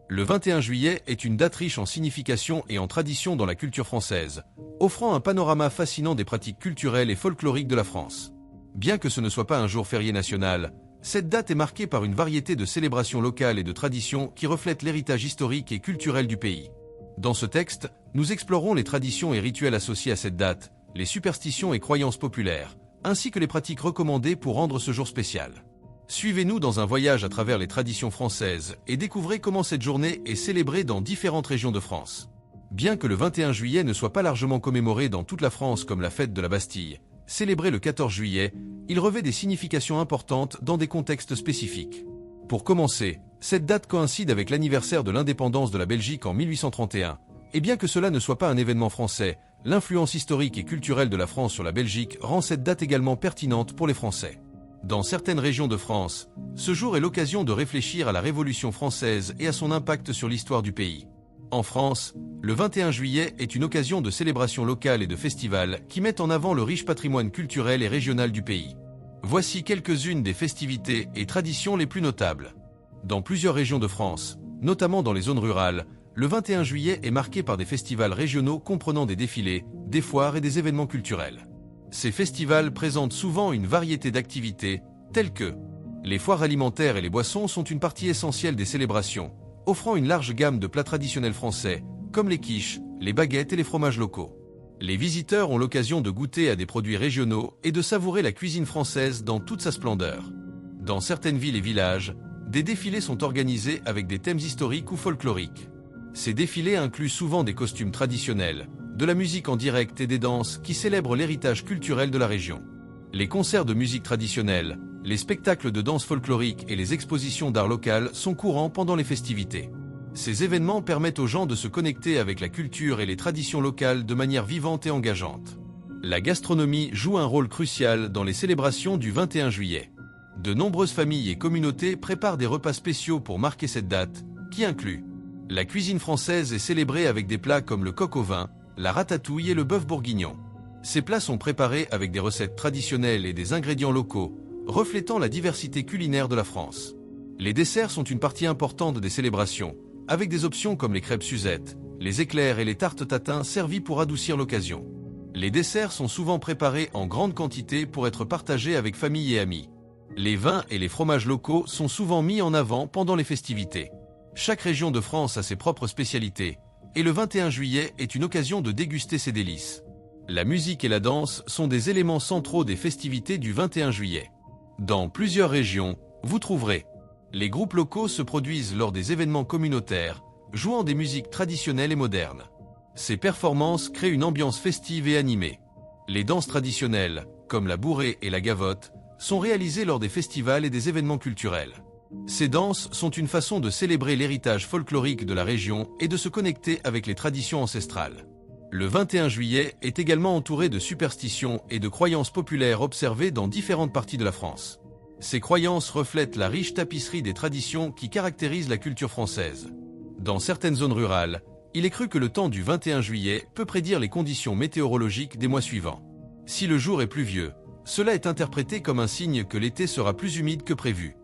Le 21 juillet est une date riche en signification et en tradition dans la culture française, offrant un panorama fascinant des pratiques culturelles et folkloriques de la France. Bien que ce ne soit pas un jour férié national, cette date est marquée par une variété de célébrations locales et de traditions qui reflètent l'héritage historique et culturel du pays. Dans ce texte, nous explorons les traditions et rituels associés à cette date, les superstitions et croyances populaires, ainsi que les pratiques recommandées pour rendre ce jour spécial. Suivez-nous dans un voyage à travers les traditions françaises et découvrez comment cette journée est célébrée dans différentes régions de France. Bien que le 21 juillet ne soit pas largement commémoré dans toute la France comme la fête de la Bastille, célébré le 14 juillet, il revêt des significations importantes dans des contextes spécifiques. Pour commencer, cette date coïncide avec l'anniversaire de l'indépendance de la Belgique en 1831, et bien que cela ne soit pas un événement français, l'influence historique et culturelle de la France sur la Belgique rend cette date également pertinente pour les Français. Dans certaines régions de France, ce jour est l'occasion de réfléchir à la Révolution française et à son impact sur l'histoire du pays. En France, le 21 juillet est une occasion de célébration locale et de festivals qui mettent en avant le riche patrimoine culturel et régional du pays. Voici quelques-unes des festivités et traditions les plus notables. Dans plusieurs régions de France, notamment dans les zones rurales, le 21 juillet est marqué par des festivals régionaux comprenant des défilés, des foires et des événements culturels. Ces festivals présentent souvent une variété d'activités, telles que les foires alimentaires et les boissons sont une partie essentielle des célébrations, offrant une large gamme de plats traditionnels français, comme les quiches, les baguettes et les fromages locaux. Les visiteurs ont l'occasion de goûter à des produits régionaux et de savourer la cuisine française dans toute sa splendeur. Dans certaines villes et villages, des défilés sont organisés avec des thèmes historiques ou folkloriques. Ces défilés incluent souvent des costumes traditionnels, de la musique en direct et des danses qui célèbrent l'héritage culturel de la région. Les concerts de musique traditionnelle, les spectacles de danse folklorique et les expositions d'art local sont courants pendant les festivités. Ces événements permettent aux gens de se connecter avec la culture et les traditions locales de manière vivante et engageante. La gastronomie joue un rôle crucial dans les célébrations du 21 juillet. De nombreuses familles et communautés préparent des repas spéciaux pour marquer cette date, qui incluent la cuisine française est célébrée avec des plats comme le coq au vin, la ratatouille et le bœuf bourguignon. Ces plats sont préparés avec des recettes traditionnelles et des ingrédients locaux, reflétant la diversité culinaire de la France. Les desserts sont une partie importante des célébrations, avec des options comme les crêpes Suzette, les éclairs et les tartes tatin servis pour adoucir l'occasion. Les desserts sont souvent préparés en grande quantité pour être partagés avec famille et amis. Les vins et les fromages locaux sont souvent mis en avant pendant les festivités. Chaque région de France a ses propres spécialités, et le 21 juillet est une occasion de déguster ces délices. La musique et la danse sont des éléments centraux des festivités du 21 juillet. Dans plusieurs régions, vous trouverez les groupes locaux se produisent lors des événements communautaires, jouant des musiques traditionnelles et modernes. Ces performances créent une ambiance festive et animée. Les danses traditionnelles, comme la bourrée et la gavotte, sont réalisées lors des festivals et des événements culturels. Ces danses sont une façon de célébrer l'héritage folklorique de la région et de se connecter avec les traditions ancestrales. Le 21 juillet est également entouré de superstitions et de croyances populaires observées dans différentes parties de la France. Ces croyances reflètent la riche tapisserie des traditions qui caractérisent la culture française. Dans certaines zones rurales, il est cru que le temps du 21 juillet peut prédire les conditions météorologiques des mois suivants. Si le jour est pluvieux, cela est interprété comme un signe que l'été sera plus humide que prévu.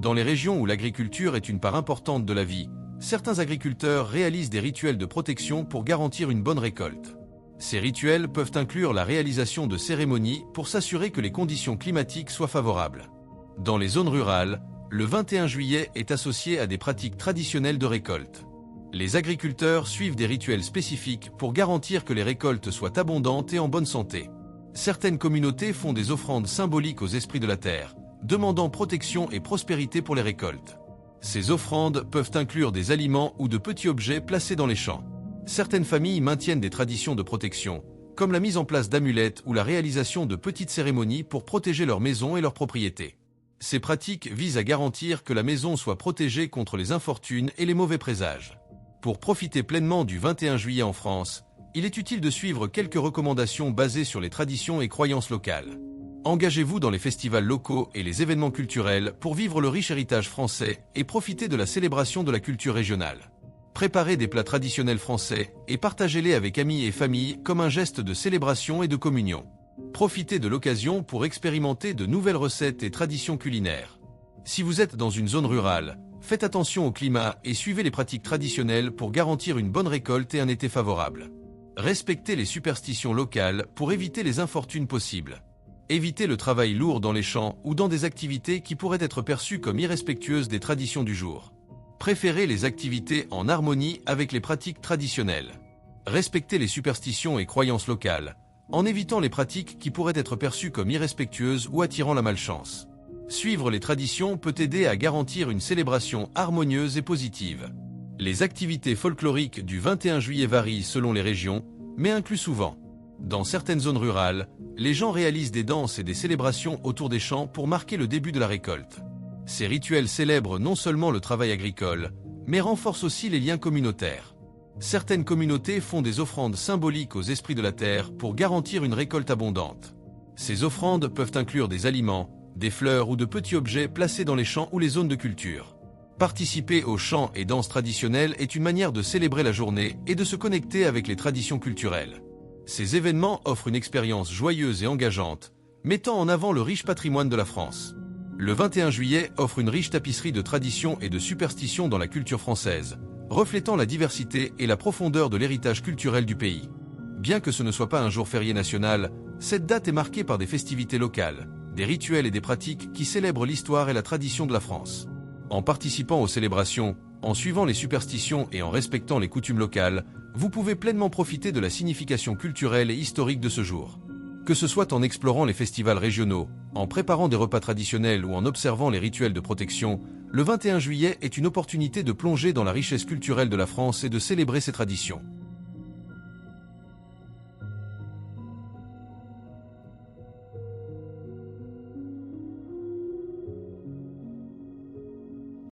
Dans les régions où l'agriculture est une part importante de la vie, certains agriculteurs réalisent des rituels de protection pour garantir une bonne récolte. Ces rituels peuvent inclure la réalisation de cérémonies pour s'assurer que les conditions climatiques soient favorables. Dans les zones rurales, le 21 juillet est associé à des pratiques traditionnelles de récolte. Les agriculteurs suivent des rituels spécifiques pour garantir que les récoltes soient abondantes et en bonne santé. Certaines communautés font des offrandes symboliques aux esprits de la terre, demandant protection et prospérité pour les récoltes. Ces offrandes peuvent inclure des aliments ou de petits objets placés dans les champs. Certaines familles maintiennent des traditions de protection, comme la mise en place d'amulettes ou la réalisation de petites cérémonies pour protéger leur maison et leurs propriétés. Ces pratiques visent à garantir que la maison soit protégée contre les infortunes et les mauvais présages. Pour profiter pleinement du 21 juillet en France, il est utile de suivre quelques recommandations basées sur les traditions et croyances locales. Engagez-vous dans les festivals locaux et les événements culturels pour vivre le riche héritage français et profiter de la célébration de la culture régionale. Préparez des plats traditionnels français et partagez-les avec amis et famille comme un geste de célébration et de communion. Profitez de l'occasion pour expérimenter de nouvelles recettes et traditions culinaires. Si vous êtes dans une zone rurale, Faites attention au climat et suivez les pratiques traditionnelles pour garantir une bonne récolte et un été favorable. Respectez les superstitions locales pour éviter les infortunes possibles. Évitez le travail lourd dans les champs ou dans des activités qui pourraient être perçues comme irrespectueuses des traditions du jour. Préférez les activités en harmonie avec les pratiques traditionnelles. Respectez les superstitions et croyances locales, en évitant les pratiques qui pourraient être perçues comme irrespectueuses ou attirant la malchance. Suivre les traditions peut aider à garantir une célébration harmonieuse et positive. Les activités folkloriques du 21 juillet varient selon les régions, mais incluent souvent. Dans certaines zones rurales, les gens réalisent des danses et des célébrations autour des champs pour marquer le début de la récolte. Ces rituels célèbrent non seulement le travail agricole, mais renforcent aussi les liens communautaires. Certaines communautés font des offrandes symboliques aux esprits de la terre pour garantir une récolte abondante. Ces offrandes peuvent inclure des aliments, des fleurs ou de petits objets placés dans les champs ou les zones de culture. Participer aux chants et danses traditionnelles est une manière de célébrer la journée et de se connecter avec les traditions culturelles. Ces événements offrent une expérience joyeuse et engageante, mettant en avant le riche patrimoine de la France. Le 21 juillet offre une riche tapisserie de traditions et de superstitions dans la culture française, reflétant la diversité et la profondeur de l'héritage culturel du pays. Bien que ce ne soit pas un jour férié national, cette date est marquée par des festivités locales, des rituels et des pratiques qui célèbrent l'histoire et la tradition de la France. En participant aux célébrations, en suivant les superstitions et en respectant les coutumes locales, vous pouvez pleinement profiter de la signification culturelle et historique de ce jour. Que ce soit en explorant les festivals régionaux, en préparant des repas traditionnels ou en observant les rituels de protection, le 21 juillet est une opportunité de plonger dans la richesse culturelle de la France et de célébrer ses traditions.